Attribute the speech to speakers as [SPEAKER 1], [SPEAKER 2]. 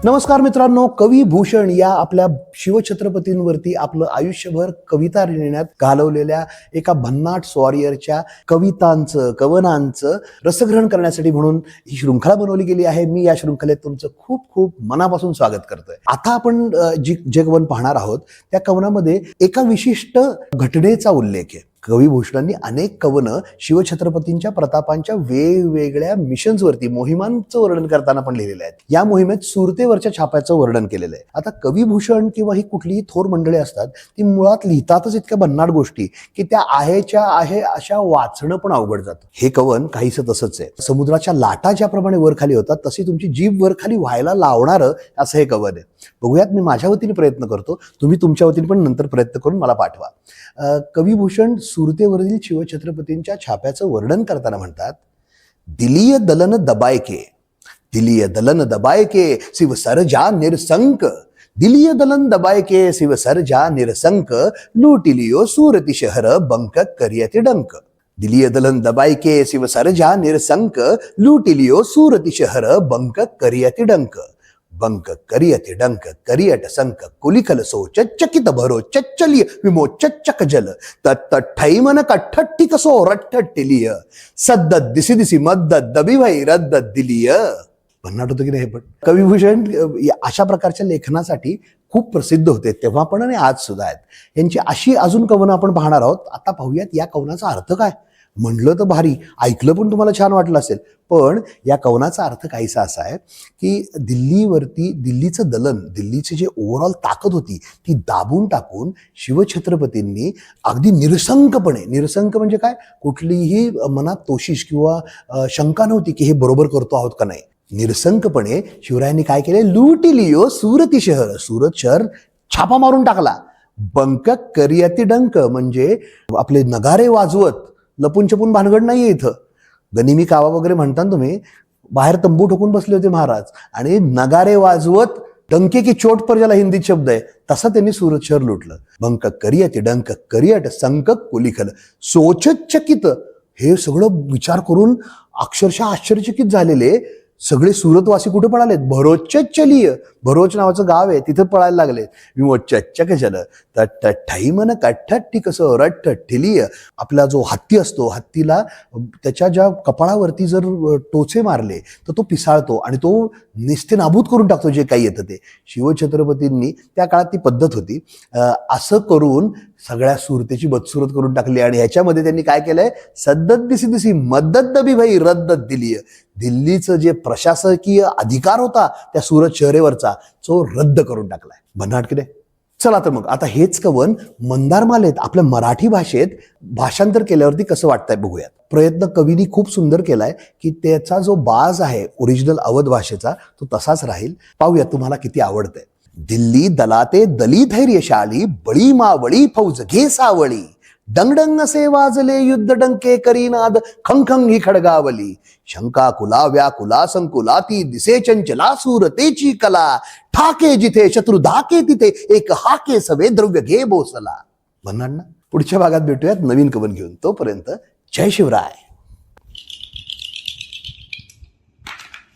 [SPEAKER 1] नमस्कार मित्रांनो, कवी भूषण या आपल्या शिवछत्रपतींवरती आपलं आयुष्यभर कविता लिहिण्यात घालवलेल्या एका भन्नाट स्वारियरच्या कवितांचं कवनांचं रसग्रहण करण्यासाठी म्हणून ही शृंखला बनवली गेली आहे. मी या शृंखलेत तुमचं खूप खूप मनापासून स्वागत करतोय. आता आपण जे कवन पाहणार आहोत त्या कवनामध्ये एका विशिष्ट घटनेचा उल्लेख आहे. कवी भूषणांनी अनेक कवनं शिवछत्रपतींच्या प्रतापांच्या वेगवेगळ्या मिशन्सवरती मोहिमांचं वर्णन करताना पण लिहिलेलं आहे. या मोहिमेत सुरतेवरच्या छाप्याचं वर्णन केलेलं आहे. आता कवी भूषण किंवा ही कुठलीही थोर मंडळी असतात ती मुळात लिहितातच इतक्या भन्नाट गोष्टी की त्या आहेच्या आहे अशा वाचणं पण अवघड जातं. हे कवन काहीसं तसंच आहे. समुद्राच्या लाटा ज्याप्रमाणे वर खाली होतात तशी तुमची जीभ वर खाली व्हायला लावणारं असं हे कवन आहे. बघूयात, मी माझ्या वतीने प्रयत्न करतो, तुम्ही तुमच्या वतीने पण नंतर प्रयत्न करून मला पाठवा. कवी भूषण सुरतेवरील शिवछत्रपतींच्या छाप्याचं वर्णन करताना म्हणतात, दिलीय दलन दबायके, दिलीय दलन दबायके शिव सरजा निरसंक, दिलीय दलन दबायके शिव सरजा निरसंक, लूटिलियो सूरती शहर बंक करियति डंक. दिलीय दलन दबायके शिव सरजा निरसंक, लूटिलियो सूरती शहर बंक करियति डंक. बंक करियति डंक करियट संक कुलिखल सो चच्चकित भरो चच्चलिय विमो चच्चक जल तत्त ठैमन कठ्ठट्टी कसो रठ्ठट्टिलिय सद्दत दिसी दिसी मद्दत दबिवै रद्दत दिलिय. भन्नाट होतं की नाही? पण कविभूषण अशा प्रकारच्या लेखनासाठी खूप प्रसिद्ध होते तेव्हा पण आणि आज सुद्धा आहेत. यांची अशी अजून कवनं आपण पाहणार आहोत. आता पाहूयात या कवनाचा अर्थ काय. म्हणलं तर भारी, ऐकलं पण तुम्हाला छान वाटलं असेल, पण या कवनाचा अर्थ काहीसा असा आहे की दिल्लीचं दलन, दिल्लीची जी ओव्हरऑल ताकद होती ती दाबून टाकून शिवछत्रपतींनी अगदी निरसंकपणे, निरसंक म्हणजे काय, कुठलीही मनात तोशिश किंवा शंका नव्हती की हे बरोबर करतो आहोत का नाही, निरसंकपणे शिवरायांनी काय केले, लूटिलियो सुरती शहर, सुरत शहर छापा मारून टाकला. बंक करियति डंक म्हणजे आपले नगारे वाजवत, लपून छपून भानगड नाहीये इथं. गनिमी कावा वगैरे म्हणता तुम्ही, बाहेर तंबू ठोकून बसले होते महाराज आणि नगारे वाजवत डंके की चोट पर ज्याला हिंदीत शब्द आहे तसं त्यांनी सुरत शहर लुटलं. बंक करियति डंक करियट संक कुलिखल सोचचकित, हे सगळं विचार करून अक्षरशः आश्चर्यचकित झालेले सगळे सुरतवासी कुठे पळालेत, भरोचचलिय, भरोच नावाचं गाव आहे तिथं पळायला लागले. विमोचच्चक जल तट्ट ठैमन कठ्ठट्टी कसं रठ्ठट्टिलिय. आपला जो हत्ती असतो, हत्तीला त्याच्या ज्या कपाळावरती जर टोचे मारले तर तो पिसाळतो आणि तो निस्ते नाबूद करून टाकतो जे काही येतं ते. शिवछत्रपतींनी त्या काळात ती पद्धत होती. असं करून सगळ्या सुरतेची बदसुरत करून टाकली आणि ह्याच्यामध्ये त्यांनी काय केलंय, सद्दत दिसी दिसी मद्दत दबिवै रद्दत दिलिय. दिल्लीचं जे प्रशासकीय अधिकार होता त्या सुरत शहरेवरचा तो रद्द करून टाकलाय. भन्नाट की नाही? चला तर मग आता हेच कवन मंदारमालेत आपल्या मराठी भाषेत भाषांतर केल्यावरती कसं वाटतंय बघूयात. प्रयत्न कवीनी खूप सुंदर केलाय की त्याचा जो बाज आहे ओरिजिनल अवध भाषेचा तो तसाच राहील. पाहूयात तुम्हाला किती आवडतंय. दिल्ली दलाते दली धैर्यशाली, बळी मावळी फौज घे सावळी, डंगडंग असे वाजले युद्ध डंके करीनाद, खंखंग ही खडगावली, शंका कुला व्याकुला संकुलाती दिसे चंचला सुरतेची कला, ठाके जिथे शत्रू धाके तिथे एक हाके सवे द्रव्य घे बोसला. भन्नाट ना? पुढच्या भागात भेटूयात नवीन कवन घेऊन. तोपर्यंत जय शिवराय.